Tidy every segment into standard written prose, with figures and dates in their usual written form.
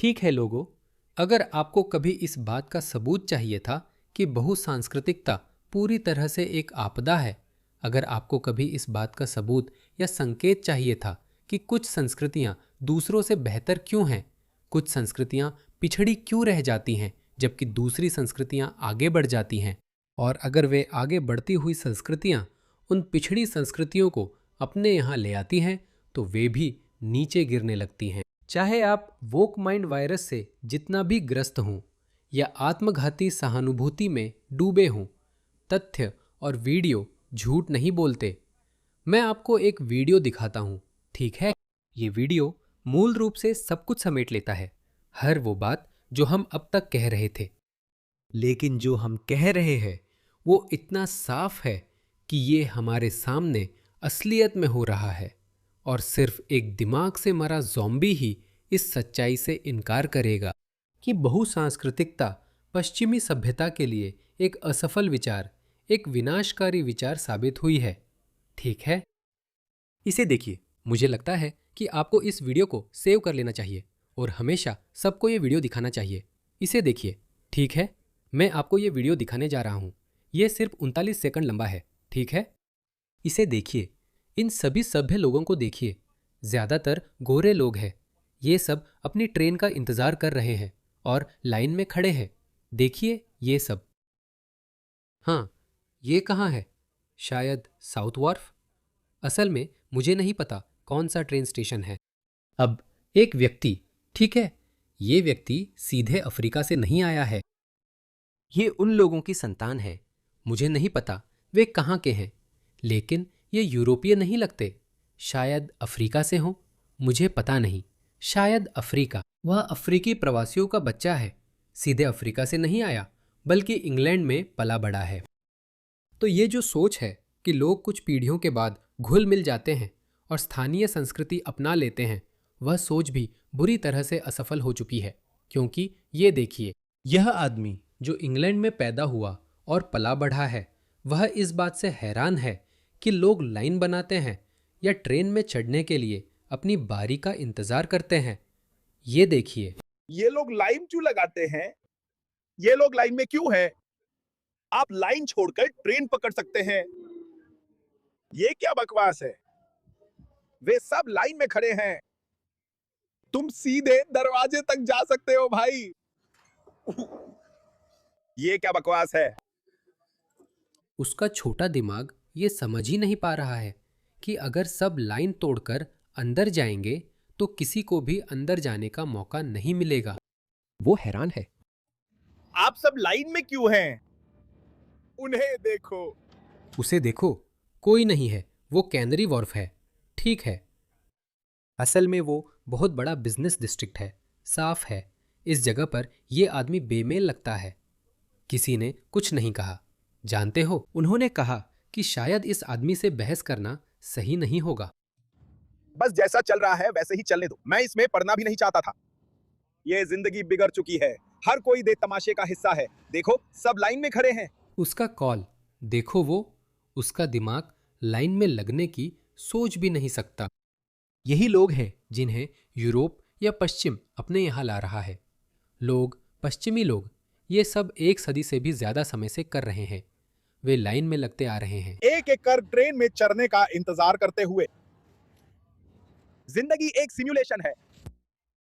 ठीक है लोगों, अगर आपको कभी इस बात का सबूत चाहिए था कि बहुसांस्कृतिकता पूरी तरह से एक आपदा है, अगर आपको कभी इस बात का सबूत या संकेत चाहिए था कि कुछ संस्कृतियां दूसरों से बेहतर क्यों हैं, कुछ संस्कृतियां पिछड़ी क्यों रह जाती हैं जबकि दूसरी संस्कृतियां आगे बढ़ जाती हैं, और अगर वे आगे बढ़ती हुई संस्कृतियां उन पिछड़ी संस्कृतियों को अपने यहाँ ले आती हैं तो वे भी नीचे गिरने लगती हैं। चाहे आप वोक माइंड वायरस से जितना भी ग्रस्त हों या आत्मघाती सहानुभूति में डूबे हों, तथ्य और वीडियो झूठ नहीं बोलते। मैं आपको एक वीडियो दिखाता हूँ, ठीक है? ये वीडियो मूल रूप से सब कुछ समेट लेता है, हर वो बात जो हम अब तक कह रहे थे। लेकिन जो हम कह रहे हैं वो इतना साफ है कि ये हमारे सामने असलियत में हो रहा है, और सिर्फ एक दिमाग से मरा ज़ॉम्बी ही इस सच्चाई से इनकार करेगा कि बहुसांस्कृतिकता पश्चिमी सभ्यता के लिए एक असफल विचार, एक विनाशकारी विचार साबित हुई है। ठीक है, इसे देखिए। मुझे लगता है कि आपको इस वीडियो को सेव कर लेना चाहिए और हमेशा सबको ये वीडियो दिखाना चाहिए। इसे देखिए, ठीक है? मैं आपको ये वीडियो दिखाने जा रहा हूँ। ये सिर्फ 39 सेकंड लंबा है, ठीक है? इसे देखिए, इन सभी सभ्य लोगों को देखिए, ज़्यादातर गोरे लोग हैं। ये सब अपनी ट्रेन का इंतज़ार कर रहे हैं और लाइन में खड़े हैं। देखिए ये सब। हाँ, ये कहाँ है? शायद साउथ वार्फ? असल में मुझे नहीं पता कौन सा ट्रेन स्टेशन है। अब एक व्यक्ति, ठीक है, ये व्यक्ति सीधे अफ्रीका से नहीं आया है। ये उन लोगों की संतान है। मुझे नहीं पता वे कहाँ के हैं, लेकिन ये यूरोपीय नहीं लगते। शायद अफ्रीका से हों, मुझे पता नहीं। शायद अफ्रीका। वह अफ्रीकी प्रवासियों का बच्चा है, सीधे अफ्रीका से नहीं आया बल्कि इंग्लैंड में पला बड़ा है। तो ये जो सोच है कि लोग कुछ पीढ़ियों के बाद घुल मिल जाते हैं और स्थानीय संस्कृति अपना लेते हैं, वह सोच भी बुरी तरह से असफल हो चुकी है। क्योंकि ये देखिए, यह आदमी जो इंग्लैंड में पैदा हुआ और पला बढ़ा है, वह इस बात से हैरान है कि लोग लाइन बनाते हैं या ट्रेन में चढ़ने के लिए अपनी बारी का इंतजार करते हैं। ये देखिए, ये लोग लाइन क्यों लगाते हैं? ये लोग लाइन में क्यों हैं? आप लाइन छोड़कर ट्रेन पकड़ सकते हैं। ये क्या बकवास है? वे सब लाइन में खड़े हैं। तुम सीधे दरवाजे तक जा सकते हो भाई। ये क्या बकवास है? उसका छोटा दिमाग ये समझ ही नहीं पा रहा है कि अगर सब लाइन तोड़कर अंदर जाएंगे तो किसी को भी अंदर जाने का मौका नहीं मिलेगा। वो हैरान है। आप सब लाइन में क्यों हैं? उन्हें देखो। उसे देखो, कोई नहीं है। वो कैनरी वॉर्फ है, ठीक है। असल में वो बहुत बड़ा बिजनेस डिस्ट्रिक्ट है, साफ है। इस जगह पर यह आदमी बेमेल लगता है। किसी ने कुछ नहीं कहा। जानते हो, उन्होंने कहा कि शायद इस आदमी से बहस करना सही नहीं होगा। बस जैसा चल रहा है वैसे ही चलने दो। मैं इसमें पढ़ना भी नहीं चाहता था। ये जिंदगी बिगड़ चुकी है। हर कोई दे तमाशे का हिस्सा है। देखो, सब लाइन में खड़े हैं। उसका कॉल देखो, वो उसका दिमाग लाइन में लगने की सोच भी नहीं सकता। यही लोग हैं जिन्हें यूरोप या पश्चिम अपने यहाँ ला रहा है। लोग, पश्चिमी लोग, ये सब एक सदी से भी ज्यादा समय से कर रहे हैं। वे लाइन में लगते आ रहे हैं, एक एक कर ट्रेन में चढ़ने का इंतजार करते हुए। जिंदगी एक सिमुलेशन है।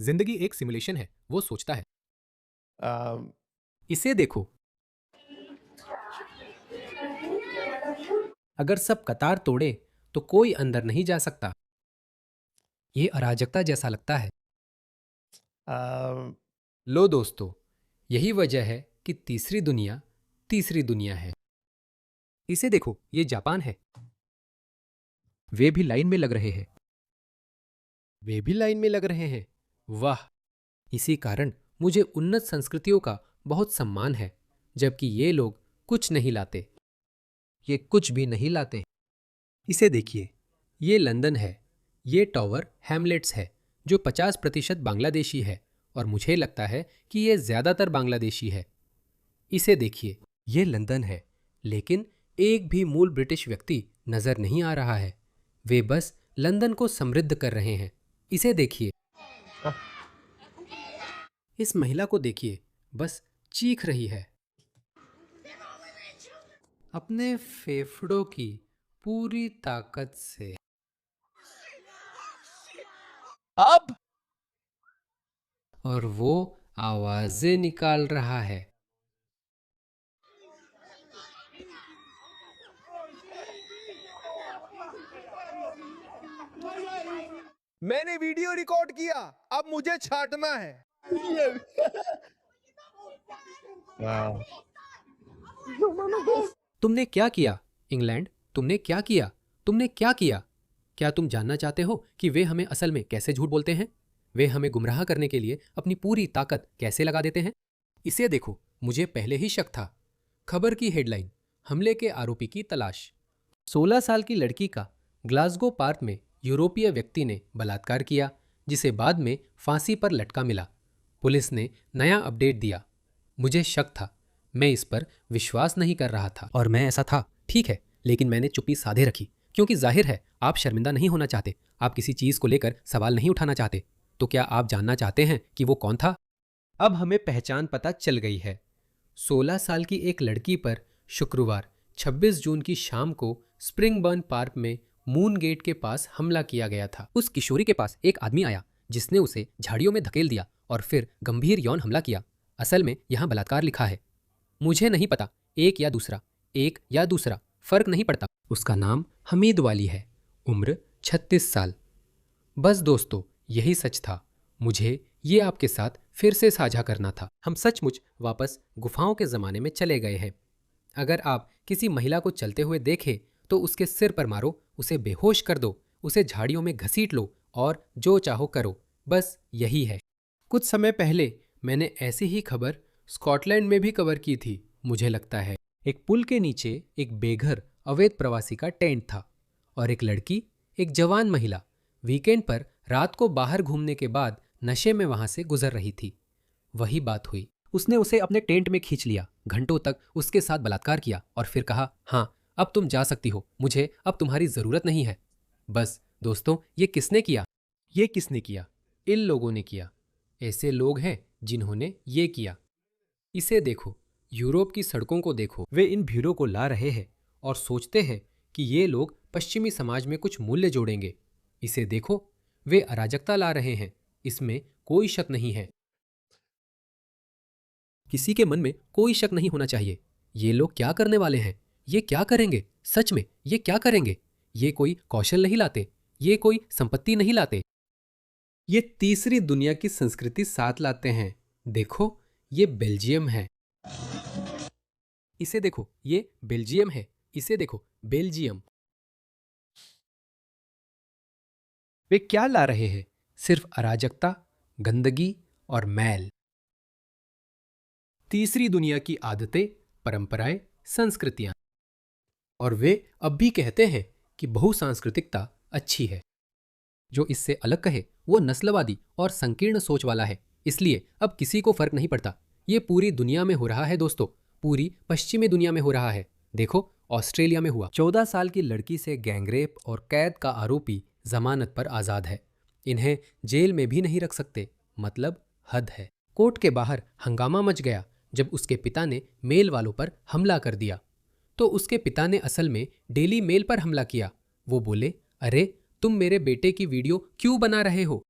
जिंदगी एक सिमुलेशन है, वो सोचता है। इसे देखो, अगर सब कतार तोड़े तो कोई अंदर नहीं जा सकता। ये अराजकता जैसा लगता है। लो दोस्तों, यही वजह है कि तीसरी दुनिया है। इसे देखो, ये जापान है। वे भी लाइन में लग रहे हैं। वे भी लाइन में लग रहे हैं। वाह! इसी कारण मुझे उन्नत संस्कृतियों का बहुत सम्मान है, जबकि ये लोग कुछ नहीं लाते। ये कुछ भी नहीं लाते। इसे देखिए, ये लंदन है। ये टॉवर हैमलेट्स है, जो 50% बांग्लादेशी है, और मुझे लगता है कि ये ज्यादातर बांग्लादेशी है। इसे देखिए, ये लंदन है, लेकिन एक भी मूल ब्रिटिश व्यक्ति नजर नहीं आ रहा है। वे बस लंदन को समृद्ध कर रहे हैं। इसे देखिए, इस महिला को देखिए, बस चीख रही है अपने फेफड़ों की पूरी ताकत से। अब और वो आवाजें निकाल रहा है। मैंने वीडियो रिकॉर्ड किया, अब मुझे छांटना है। तुमने क्या किया इंग्लैंड? तुमने क्या किया? तुमने क्या किया? क्या तुम जानना चाहते हो कि वे हमें असल में कैसे झूठ बोलते हैं? वे हमें गुमराह करने के लिए अपनी पूरी ताकत कैसे लगा देते हैं? इसे देखो, मुझे पहले ही शक था। खबर की हेडलाइन, हमले के आरोपी की तलाश। 16 साल की लड़की का ग्लासगो पार्क में यूरोपीय व्यक्ति ने बलात्कार किया, जिसे बाद में फांसी पर लटका मिला। पुलिस ने नया अपडेट दिया। मुझे शक था, मैं इस पर विश्वास नहीं कर रहा था। और मैं ऐसा था, ठीक है, लेकिन मैंने चुप्पी साधे रखी, क्योंकि जाहिर है आप शर्मिंदा नहीं होना चाहते, आप किसी चीज को लेकर सवाल नहीं उठाना चाहते। तो क्या आप जानना चाहते हैं कि वो कौन था? अब हमें पहचान पता चल गई है। 16 साल की एक लड़की पर शुक्रवार 26 जून की शाम को स्प्रिंगबर्न पार्क में मून गेट के पास हमला किया गया था। उस किशोरी के पास एक आदमी आया जिसने उसे झाड़ियों में धकेल दिया और फिर गंभीर यौन हमला किया। असल में यहाँ बलात्कार लिखा है। मुझे नहीं पता, एक या दूसरा, एक या दूसरा, फर्क नहीं पड़ता। उसका नाम हमीद वाली है, उम्र 36 साल। बस दोस्तों, यही सच था। मुझे ये आपके साथ फिर से साझा करना था। हम सचमुच वापस गुफाओं के ज़माने में चले गए हैं। अगर आप किसी महिला को चलते हुए देखें तो उसके सिर पर मारो, उसे बेहोश कर दो, उसे झाड़ियों में घसीट लो और जो चाहो करो। बस यही है। कुछ समय पहले मैंने ऐसी ही खबर स्कॉटलैंड में भी कवर की थी, मुझे लगता है। एक पुल के नीचे एक बेघर अवैध प्रवासी का टेंट था और एक लड़की, एक जवान महिला, वीकेंड पर रात को बाहर घूमने के बाद नशे में वहां से गुजर रही थी। वही बात हुई। उसने उसे अपने टेंट में खींच लिया, घंटों तक उसके साथ बलात्कार किया और फिर कहा, हाँ अब तुम जा सकती हो, मुझे अब तुम्हारी जरूरत नहीं है। बस दोस्तों, ये किसने किया? ये किसने किया? इन लोगों ने किया। ऐसे लोग हैं जिन्होंने ये किया। इसे देखो, यूरोप की सड़कों को देखो। वे इन भीड़ों को ला रहे हैं और सोचते हैं कि ये लोग पश्चिमी समाज में कुछ मूल्य जोड़ेंगे। इसे देखो, वे अराजकता ला रहे हैं, इसमें कोई शक नहीं है। किसी के मन में कोई शक नहीं होना चाहिए। ये लोग क्या करने वाले हैं? ये क्या करेंगे? सच में ये क्या करेंगे? ये कोई कौशल नहीं लाते, ये कोई संपत्ति नहीं लाते, ये तीसरी दुनिया की संस्कृति साथ लाते हैं। देखो, ये बेल्जियम है। इसे देखो, ये बेल्जियम है। इसे देखो, बेल्जियम। वे क्या ला रहे हैं? सिर्फ अराजकता, गंदगी और मैल। तीसरी दुनिया की आदतें, परंपराएं, संस्कृतियां। और वे अब भी कहते हैं कि बहुसांस्कृतिकता अच्छी है। जो इससे अलग कहे वो नस्लवादी और संकीर्ण सोच वाला है। इसलिए अब किसी को फर्क नहीं पड़ता। ये पूरी दुनिया में हो रहा है दोस्तों, पूरी पश्चिमी दुनिया में हो रहा है। देखो, ऑस्ट्रेलिया में हुआ। 14 साल की लड़की से गैंगरेप और कैद का आरोपी जमानत पर आजाद है। इन्हें जेल में भी नहीं रख सकते, मतलब हद है। कोर्ट के बाहर हंगामा मच गया जब उसके पिता ने मेल वालों पर हमला कर दिया। तो उसके पिता ने असल में डेली मेल पर हमला किया। वो बोले, अरे तुम मेरे बेटे की वीडियो क्यों बना रहे हो?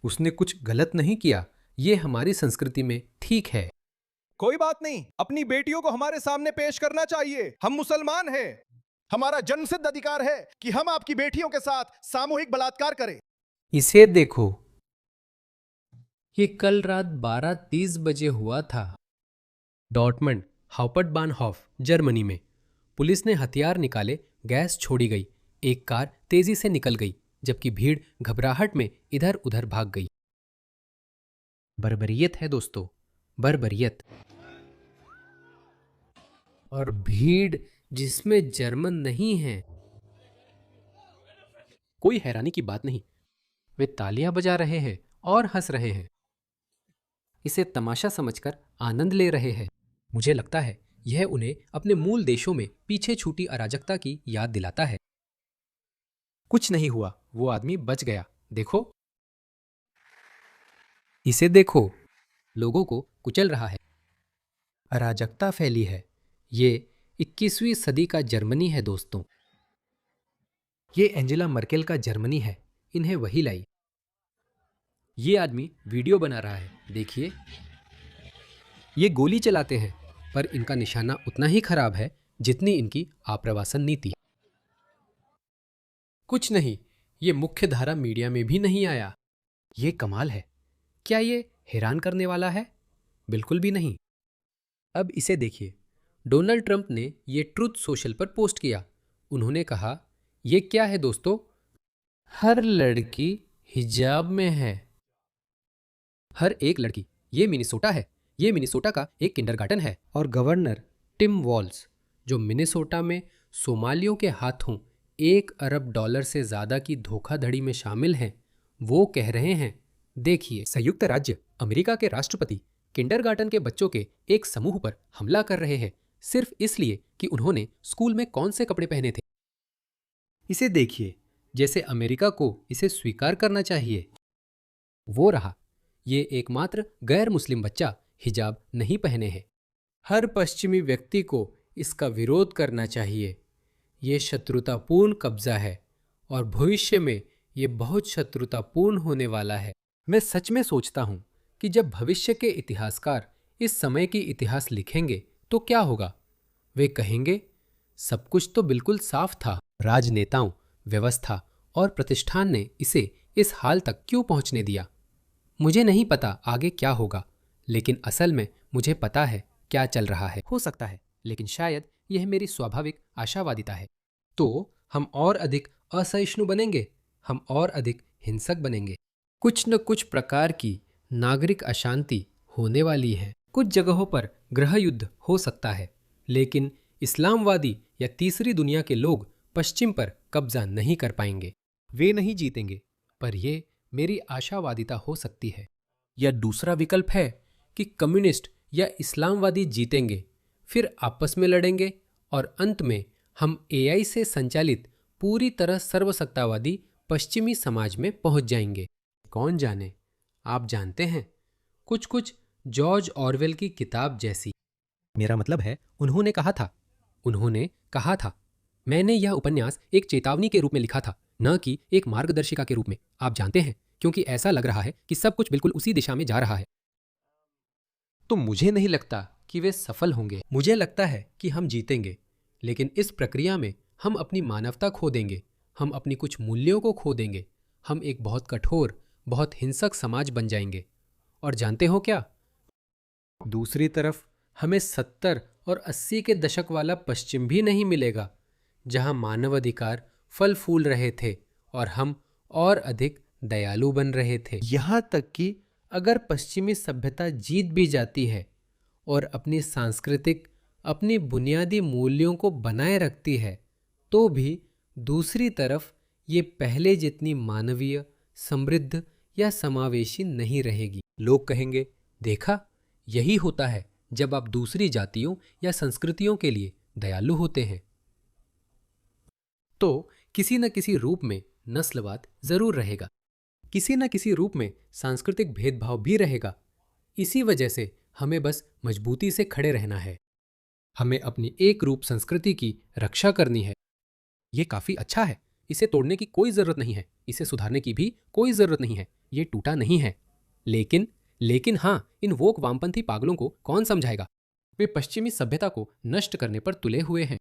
उसने कुछ गलत नहीं किया, ये हमारी संस्कृति में ठीक है। कोई बात नहीं, अपनी बेटियों को हमारे सामने पेश करना चाहिए। हम मुसलमान हैं। हमारा जन्मसिद्ध अधिकार है कि हम आपकी बेटियों के साथ सामूहिक बलात्कार करें। इसे देखो, ये कल रात 12:30 बजे हुआ था। डॉर्टमंड, हाउपटबानहॉफ, जर्मनी में। पुलिस ने हथियार निकाले, गैस छोड़ी गई, एक कार तेजी से निकल गई, जबकि भीड़ घबराहट में इधर उधर भाग गई। बर्बरियत है दोस्तों, बर्बरियत। और भीड़ जिसमें जर्मन नहीं है। कोई हैरानी की बात नहीं, वे तालियां बजा रहे हैं और हंस रहे हैं, इसे तमाशा समझकर आनंद ले रहे हैं। मुझे लगता है यह उन्हें अपने मूल देशों में पीछे छूटी अराजकता की याद दिलाता है। कुछ नहीं हुआ, वो आदमी बच गया। देखो, इसे देखो, लोगों को कुचल रहा है। अराजकता फैली है। ये 21वीं सदी का जर्मनी है दोस्तों। ये एंजेला मर्केल का जर्मनी है। इन्हें वही लाई। ये आदमी वीडियो बना रहा है, देखिए। ये गोली चलाते हैं, पर इनका निशाना उतना ही खराब है जितनी इनकी आप्रवासन नीति। कुछ नहीं, ये मुख्य धारा मीडिया में भी नहीं आया। ये कमाल है। क्या ये हैरान करने वाला है? बिल्कुल भी नहीं। अब इसे देखिए। डोनाल्ड ट्रंप ने ये ट्रुथ सोशल पर पोस्ट किया। उन्होंने कहा, ये क्या है दोस्तों? हर लड़की हिजाब में है। हर एक लड़की। ये मिनेसोटा है। ये मिनेसोटा का एक किंडरगार्टन है। और गवर्नर टिम वॉल्स, जो मिनेसोटा में सोमालियों के हाथों $1 अरब से ज़्यादा की धोखाधड़ी में शामिल हैं, वो कह रहे हैं, देखिए, संयुक्त राज्य अमेरिका के राष्ट्रपति किंडरगार्टन के बच्चों के एक समूह पर हमला कर रहे हैं सिर्फ इसलिए कि उन्होंने स्कूल में कौन से कपड़े पहने थे। इसे देखिए, जैसे अमेरिका को इसे स्वीकार करना चाहिए। वो रहा, ये एकमात्र गैर मुस्लिम बच्चा हिजाब नहीं पहने हैं। हर पश्चिमी व्यक्ति को इसका विरोध करना चाहिए। ये शत्रुतापूर्ण कब्जा है और भविष्य में ये बहुत शत्रुतापूर्ण होने वाला है। मैं सच में सोचता हूँ कि जब भविष्य के इतिहासकार इस समय की इतिहास लिखेंगे तो क्या होगा? वे कहेंगे, सब कुछ तो बिल्कुल साफ था। राजनेताओं, व्यवस्था और प्रतिष्ठान ने इसे इस हाल तक क्यों पहुंचने दिया? मुझे नहीं पता आगे क्या होगा, लेकिन असल में मुझे पता है क्या चल रहा है। हो सकता है, लेकिन शायद यह मेरी स्वाभाविक आशावादिता है। तो हम और अधिक असहिष्णु बनेंगे, हम और अधिक हिंसक बनेंगे। कुछ न कुछ प्रकार की नागरिक अशांति होने वाली है। कुछ जगहों पर गृह युद्ध हो सकता है, लेकिन इस्लामवादी या तीसरी दुनिया के लोग पश्चिम पर कब्जा नहीं कर पाएंगे। वे नहीं जीतेंगे, पर यह मेरी आशावादिता हो सकती है। या दूसरा विकल्प है कि कम्युनिस्ट या इस्लामवादी जीतेंगे, फिर आपस में लड़ेंगे और अंत में हम AI से संचालित पूरी तरह सर्वसत्तावादी पश्चिमी समाज में पहुंच जाएंगे। कौन जाने? आप जानते हैं, कुछ कुछ जॉर्ज ऑरवेल की किताब जैसी। मेरा मतलब है, उन्होंने कहा था, मैंने यह उपन्यास एक चेतावनी के रूप में लिखा था, न कि एक मार्गदर्शिका के रूप में। आप जानते हैं, क्योंकि ऐसा लग रहा है कि सब कुछ बिल्कुल उसी दिशा में जा रहा है। तो मुझे नहीं लगता कि वे सफल होंगे। मुझे लगता है कि हम जीतेंगे, लेकिन इस प्रक्रिया में हम अपनी मानवता खो देंगे, हम अपनी कुछ मूल्यों को खो देंगे, हम एक बहुत कठोर, बहुत हिंसक समाज बन जाएंगे। और जानते हो क्या? दूसरी तरफ हमें 70 और 80 के दशक वाला पश्चिम भी नहीं मिलेगा, जहां मानवाधिकार फल फूल रहे थे और हम और अधिक दयालु बन रहे थे। यहाँ तक कि अगर पश्चिमी सभ्यता जीत भी जाती है और अपनी सांस्कृतिक, अपनी बुनियादी मूल्यों को बनाए रखती है, तो भी दूसरी तरफ ये पहले जितनी मानवीय, समृद्ध या समावेशी नहीं रहेगी। लोग कहेंगे, देखा, यही होता है जब आप दूसरी जातियों या संस्कृतियों के लिए दयालु होते हैं। तो किसी न किसी रूप में नस्लवाद जरूर रहेगा, किसी न किसी रूप में सांस्कृतिक भेदभाव भी रहेगा। इसी वजह से हमें बस मजबूती से खड़े रहना है। हमें अपनी एक रूप संस्कृति की रक्षा करनी है। ये काफी अच्छा है, इसे तोड़ने की कोई जरूरत नहीं है, इसे सुधारने की भी कोई जरूरत नहीं है, ये टूटा नहीं है। लेकिन हाँ, इन वोक वामपंथी पागलों को कौन समझाएगा? वे पश्चिमी सभ्यता को नष्ट करने पर तुले हुए हैं।